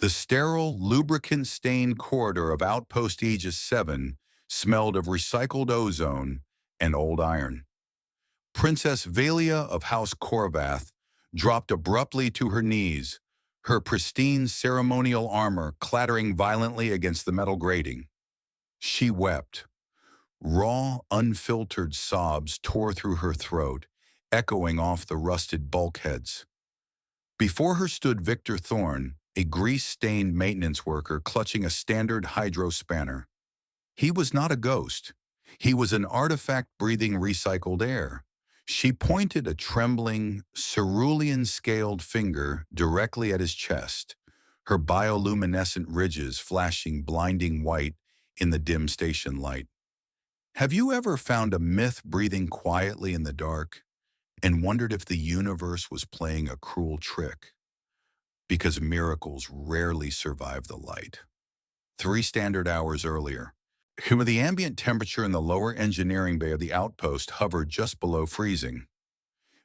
The sterile, lubricant-stained corridor of Outpost Aegis 7 smelled of recycled ozone and old iron. Princess Valia of House Korvath dropped abruptly to her knees, her pristine ceremonial armor clattering violently against the metal grating. She wept. Raw, unfiltered sobs tore through her throat, echoing off the rusted bulkheads. Before her stood Victor Thorne, a grease-stained maintenance worker clutching a standard hydro spanner. He was not a ghost. He was an artifact breathing recycled air. She pointed a trembling, cerulean-scaled finger directly at his chest, her bioluminescent ridges flashing blinding white in the dim station light. Have you ever found a myth breathing quietly in the dark and wondered if the universe was playing a cruel trick? Because miracles rarely survive the light. 3 standard hours earlier, the ambient temperature in the lower engineering bay of the outpost hovered just below freezing.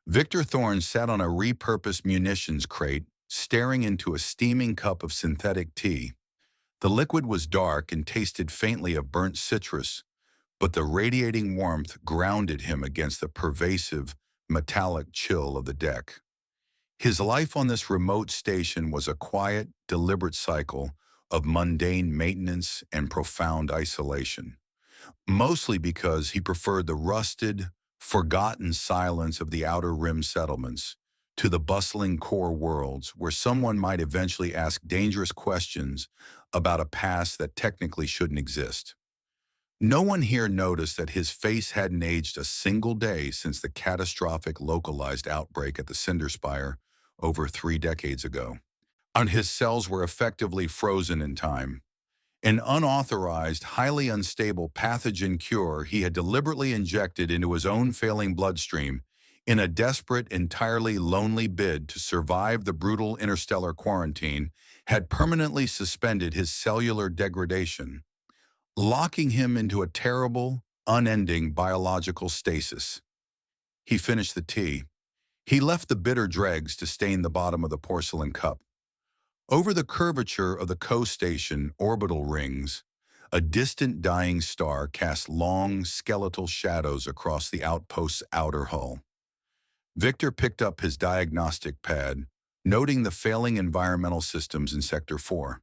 Victor Thorne sat on a repurposed munitions crate, staring into a steaming cup of synthetic tea. The liquid was dark and tasted faintly of burnt citrus, but the radiating warmth grounded him against the pervasive, metallic chill of the deck. His life on this remote station was a quiet, deliberate cycle of mundane maintenance and profound isolation, mostly because he preferred the rusted, forgotten silence of the outer rim settlements to the bustling core worlds where someone might eventually ask dangerous questions about a past that technically shouldn't exist. No one here noticed that his face hadn't aged a single day since the catastrophic localized outbreak at the Cinder Spire over 3 decades ago. And his cells were effectively frozen in time. An unauthorized, highly unstable pathogen cure he had deliberately injected into his own failing bloodstream in a desperate, entirely lonely bid to survive the brutal interstellar quarantine had permanently suspended his cellular degradation, locking him into a terrible, unending biological stasis. He finished the tea. He left the bitter dregs to stain the bottom of the porcelain cup. Over the curvature of the co-station orbital rings, a distant dying star cast long, skeletal shadows across the outpost's outer hull. Victor picked up his diagnostic pad, noting the failing environmental systems in Sector 4.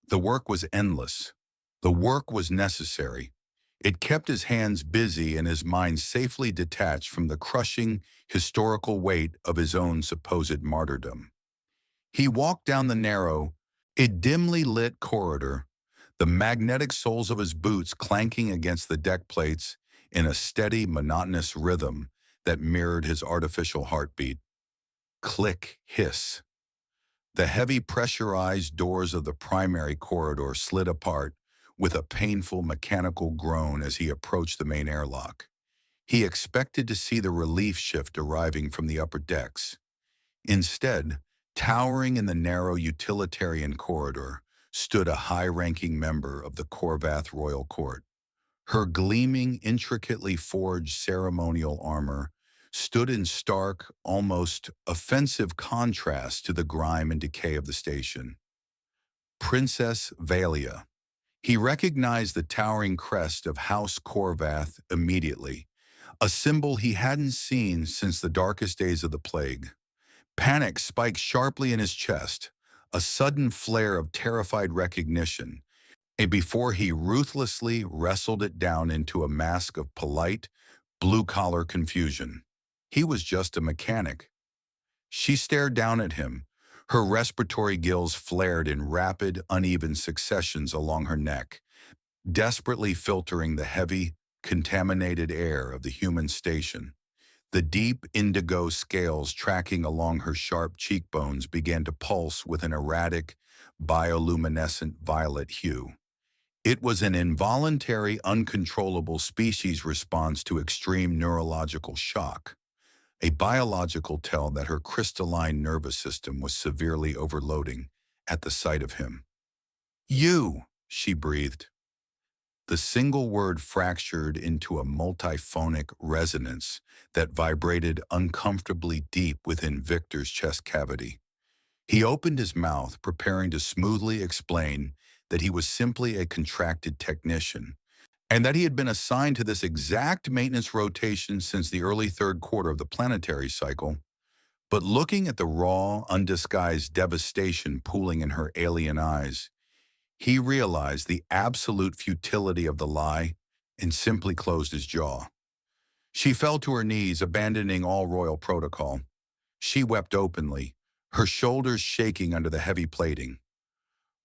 The work was endless. The work was necessary. It kept his hands busy and his mind safely detached from the crushing, historical weight of his own supposed martyrdom. He walked down the narrow, dimly lit corridor, the magnetic soles of his boots clanking against the deck plates in a steady, monotonous rhythm that mirrored his artificial heartbeat. Click, hiss. The heavy pressurized doors of the primary corridor slid apart with a painful mechanical groan as he approached the main airlock. He expected to see the relief shift arriving from the upper decks. Instead, towering in the narrow utilitarian corridor, stood a high-ranking member of the Korvath royal court. Her gleaming, intricately forged ceremonial armor stood in stark, almost offensive contrast to the grime and decay of the station. Princess Valia. He recognized the towering crest of House Korvath immediately, a symbol he hadn't seen since the darkest days of the plague. Panic spiked sharply in his chest, a sudden flare of terrified recognition, and before he ruthlessly wrestled it down into a mask of polite, blue-collar confusion. He was just a mechanic. She stared down at him, her respiratory gills flared in rapid, uneven successions along her neck, desperately filtering the heavy, contaminated air of the human station. The deep indigo scales tracking along her sharp cheekbones began to pulse with an erratic, bioluminescent violet hue. It was an involuntary, uncontrollable species response to extreme neurological shock, a biological tell that her crystalline nervous system was severely overloading at the sight of him. "You," she breathed. The single word fractured into a multiphonic resonance that vibrated uncomfortably deep within Victor's chest cavity. He opened his mouth, preparing to smoothly explain that he was simply a contracted technician, and that he had been assigned to this exact maintenance rotation since the early third quarter of the planetary cycle. But looking at the raw, undisguised devastation pooling in her alien eyes, he realized the absolute futility of the lie and simply closed his jaw. She fell to her knees, abandoning all royal protocol. She wept openly, her shoulders shaking under the heavy plating.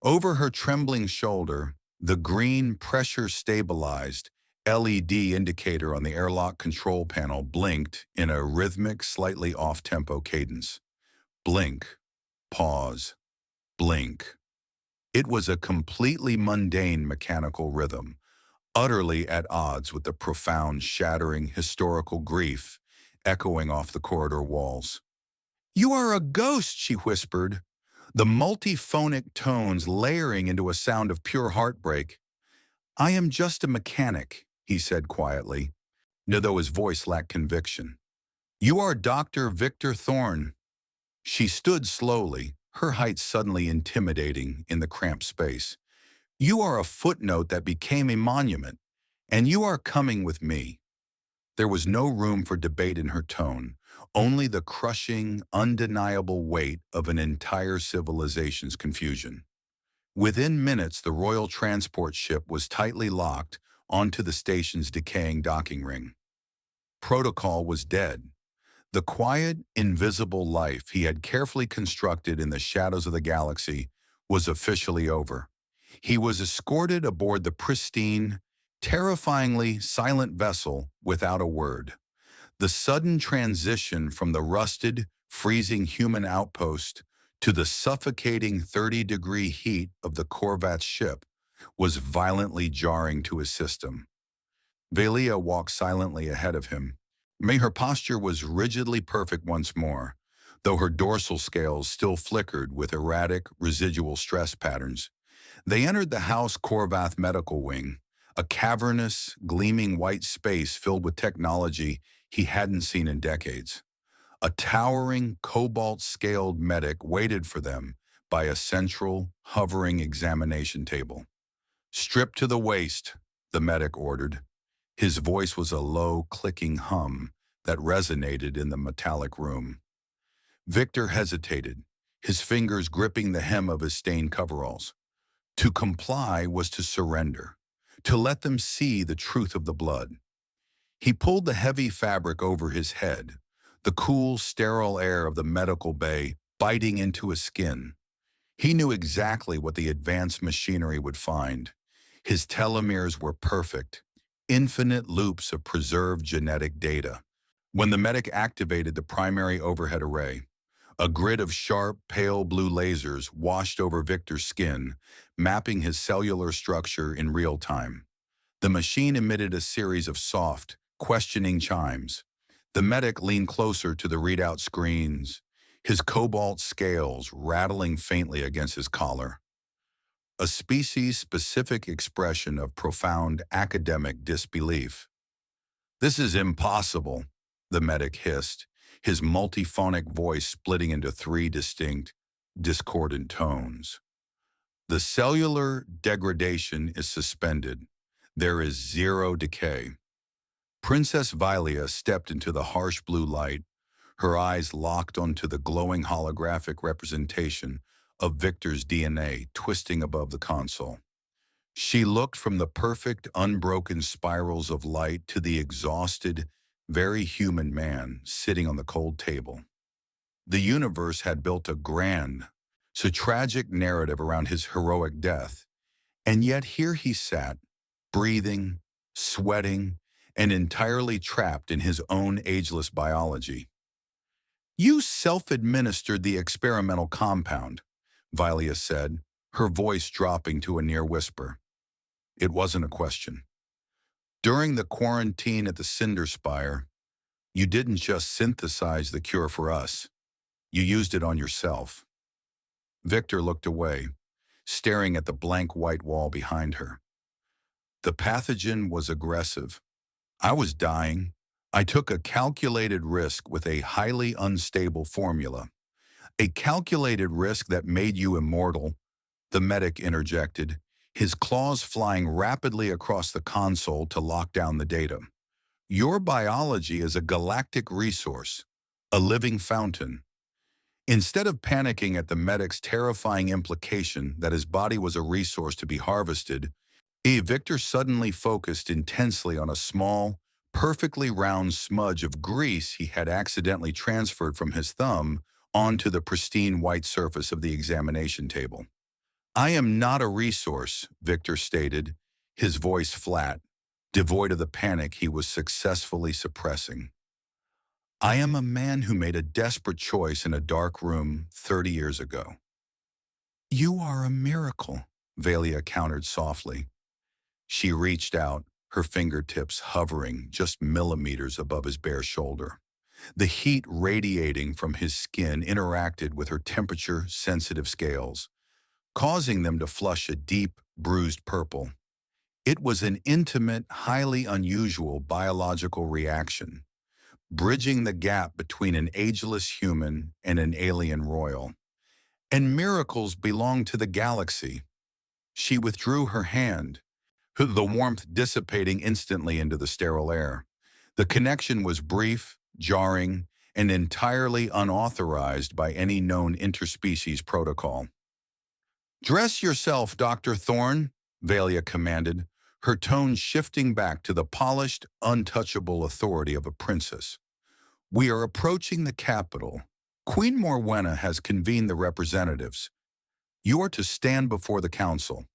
Over her trembling shoulder, the green pressure-stabilized LED indicator on the airlock control panel blinked in a rhythmic, slightly off-tempo cadence. Blink, pause, blink. It was a completely mundane mechanical rhythm, utterly at odds with the profound, shattering historical grief echoing off the corridor walls. "You are a ghost," she whispered, the multiphonic tones layering into a sound of pure heartbreak. "I am just a mechanic," he said quietly, though his voice lacked conviction. "You are Dr. Victor Thorne." She stood slowly, her height suddenly intimidating in the cramped space. "You are a footnote that became a monument, and you are coming with me." There was no room for debate in her tone, only the crushing, undeniable weight of an entire civilization's confusion. Within minutes, the royal transport ship was tightly locked onto the station's decaying docking ring. Protocol was dead. The quiet, invisible life he had carefully constructed in the shadows of the galaxy was officially over. He was escorted aboard the pristine, terrifyingly silent vessel without a word. The sudden transition from the rusted, freezing human outpost to the suffocating 30-degree heat of the Corvat's ship was violently jarring to his system. Velia walked silently ahead of him. Her posture was rigidly perfect once more, though her dorsal scales still flickered with erratic, residual stress patterns. They entered the House Corvath Medical Wing, a cavernous, gleaming white space filled with technology he hadn't seen in decades. A towering, cobalt-scaled medic waited for them by a central, hovering examination table. "Stripped to the waist," the medic ordered. His voice was a low, clicking hum that resonated in the metallic room. Victor hesitated, his fingers gripping the hem of his stained coveralls. To comply was to surrender, to let them see the truth of the blood. He pulled the heavy fabric over his head, the cool, sterile air of the medical bay biting into his skin. He knew exactly what the advanced machinery would find. His telomeres were perfect, infinite loops of preserved genetic data. When the medic activated the primary overhead array, a grid of sharp, pale blue lasers washed over Victor's skin, mapping his cellular structure in real time. The machine emitted a series of soft, questioning chimes. The medic leaned closer to the readout screens, his cobalt scales rattling faintly against his collar. A species-specific expression of profound academic disbelief. "This is impossible," the medic hissed, his multiphonic voice splitting into three distinct, discordant tones. "The cellular degradation is suspended. There is zero decay." Princess Vilia stepped into the harsh blue light, her eyes locked onto the glowing holographic representation of Victor's DNA twisting above the console. She looked from the perfect, unbroken spirals of light to the exhausted, very human man sitting on the cold table. The universe had built a grand, so tragic narrative around his heroic death, and yet here he sat, breathing, sweating, and entirely trapped in his own ageless biology. "You self-administered the experimental compound," Vilia said, her voice dropping to a near whisper. It wasn't a question. "During the quarantine at the Cinder Spire, you didn't just synthesize the cure for us. You used it on yourself." Victor looked away, staring at the blank white wall behind her. "The pathogen was aggressive. I was dying. I took a calculated risk with a highly unstable formula. A calculated risk that made you immortal, the medic interjected, his claws flying rapidly across the console to lock down the data. Your biology is a galactic resource, a living fountain. Instead of panicking at the medic's terrifying implication that his body was a resource to be harvested, Victor suddenly focused intensely on a small, perfectly round smudge of grease he had accidentally transferred from his thumb onto the pristine white surface of the examination table. I am not a resource, Victor stated, his voice flat, devoid of the panic he was successfully suppressing. I am a man who made a desperate choice in a dark room 30 years ago. You are a miracle, Valia countered softly. She reached out, her fingertips hovering just millimeters above his bare shoulder. The heat radiating from his skin interacted with her temperature-sensitive scales, causing them to flush a deep, bruised purple. It was an intimate, highly unusual biological reaction, bridging the gap between an ageless human and an alien royal. And miracles belong to the galaxy. She withdrew her hand, the warmth dissipating instantly into the sterile air. The connection was brief, jarring, and entirely unauthorized by any known interspecies protocol. Dress yourself, Dr. Thorne, Valia commanded, her tone shifting back to the polished, untouchable authority of a princess. We are approaching the capital. Queen Morwenna has convened the representatives. You are to stand before the council.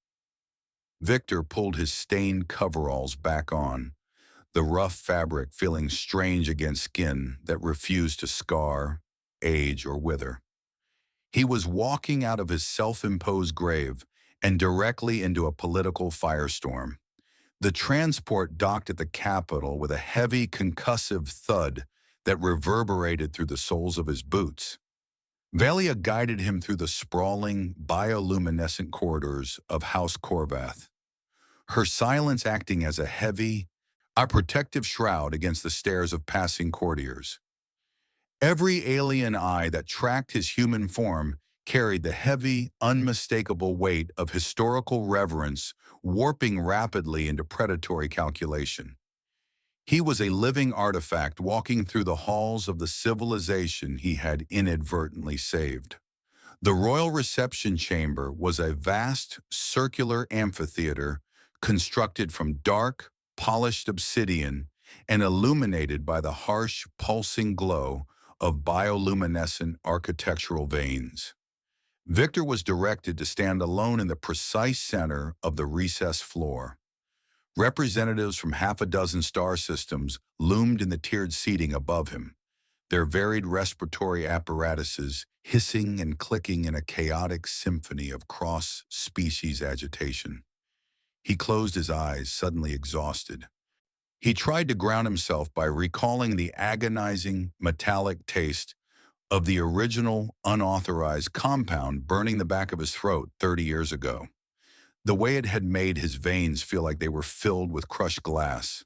Victor pulled his stained coveralls back on, the rough fabric feeling strange against skin that refused to scar, age, or wither. He was walking out of his self-imposed grave and directly into a political firestorm. The transport docked at the Capitol with a heavy, concussive thud that reverberated through the soles of his boots. Valia guided him through the sprawling, bioluminescent corridors of House Corvath, her silence acting as a protective shroud against the stares of passing courtiers. Every alien eye that tracked his human form carried the heavy, unmistakable weight of historical reverence warping rapidly into predatory calculation. He was a living artifact walking through the halls of the civilization he had inadvertently saved. The royal reception chamber was a vast, circular amphitheater constructed from dark, polished obsidian and illuminated by the harsh, pulsing glow of bioluminescent architectural veins. Victor was directed to stand alone in the precise center of the recessed floor. Representatives from half a dozen star systems loomed in the tiered seating above him, their varied respiratory apparatuses hissing and clicking in a chaotic symphony of cross-species agitation. He closed his eyes, suddenly exhausted. He tried to ground himself by recalling the agonizing, metallic taste of the original, unauthorized compound burning the back of his throat 30 years ago. The way it had made his veins feel like they were filled with crushed glass.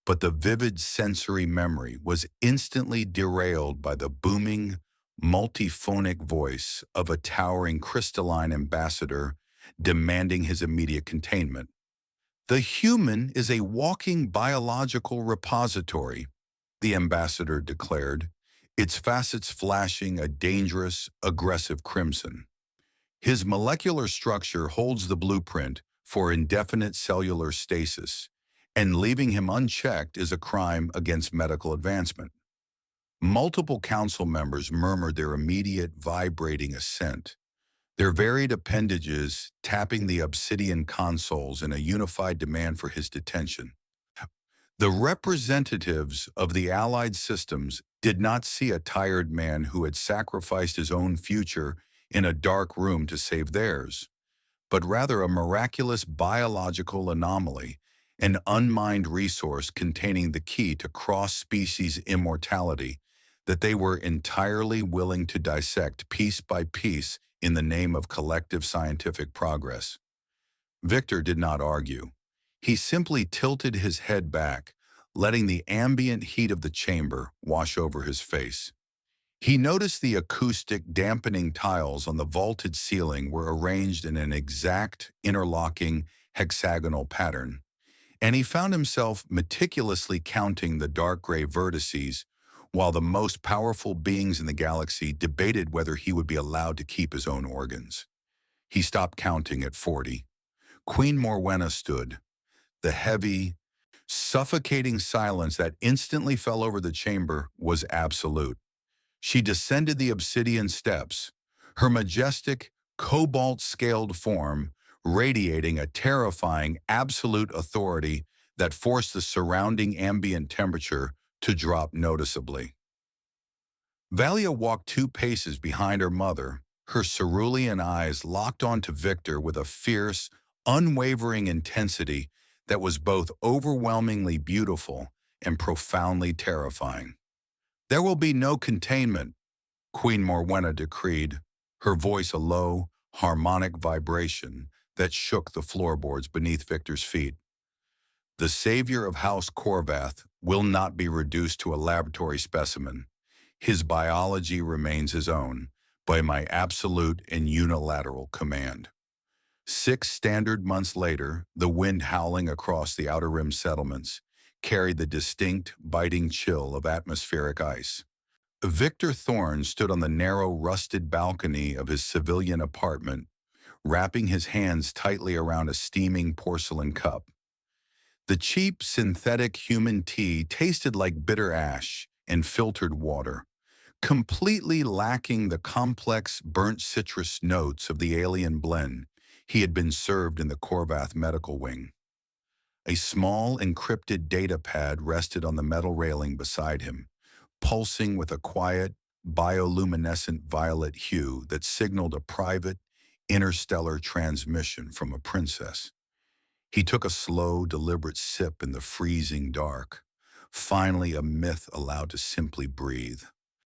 But the vivid sensory memory was instantly derailed by the booming, multiphonic voice of a towering crystalline ambassador demanding his immediate containment. The human is a walking biological repository, the ambassador declared, its facets flashing a dangerous, aggressive crimson. His molecular structure holds the blueprint for indefinite cellular stasis, and leaving him unchecked is a crime against medical advancement. Multiple council members murmured their immediate vibrating assent, their varied appendages tapping the obsidian consoles in a unified demand for his detention. The representatives of the Allied systems did not see a tired man who had sacrificed his own future in a dark room to save theirs, but rather a miraculous biological anomaly, an unmined resource containing the key to cross-species immortality that they were entirely willing to dissect piece by piece in the name of collective scientific progress. Victor did not argue. He simply tilted his head back, letting the ambient heat of the chamber wash over his face. He noticed the acoustic dampening tiles on the vaulted ceiling were arranged in an exact interlocking hexagonal pattern, and he found himself meticulously counting the dark gray vertices while the most powerful beings in the galaxy debated whether he would be allowed to keep his own organs. He stopped counting at 40. Queen Morwenna stood. The heavy, suffocating silence that instantly fell over the chamber was absolute. She descended the obsidian steps, her majestic, cobalt-scaled form radiating a terrifying, absolute authority that forced the surrounding ambient temperature to drop noticeably. Valia walked 2 paces behind her mother, her cerulean eyes locked onto Victor with a fierce, unwavering intensity that was both overwhelmingly beautiful and profoundly terrifying. "There will be no containment," Queen Morwenna decreed, her voice a low, harmonic vibration that shook the floorboards beneath Victor's feet. "The savior of House Corvath will not be reduced to a laboratory specimen. His biology remains his own, by my absolute and unilateral command." 6 standard months later, the wind howling across the Outer Rim settlements carried the distinct, biting chill of atmospheric ice. Victor Thorne stood on the narrow, rusted balcony of his civilian apartment, wrapping his hands tightly around a steaming porcelain cup. The cheap, synthetic human tea tasted like bitter ash and filtered water, completely lacking the complex, burnt citrus notes of the alien blend he had been served in the Corvath medical wing. A small, encrypted data pad rested on the metal railing beside him, pulsing with a quiet, bioluminescent violet hue that signaled a private, interstellar transmission from a princess. He took a slow, deliberate sip in the freezing dark, finally a myth allowed to simply breathe.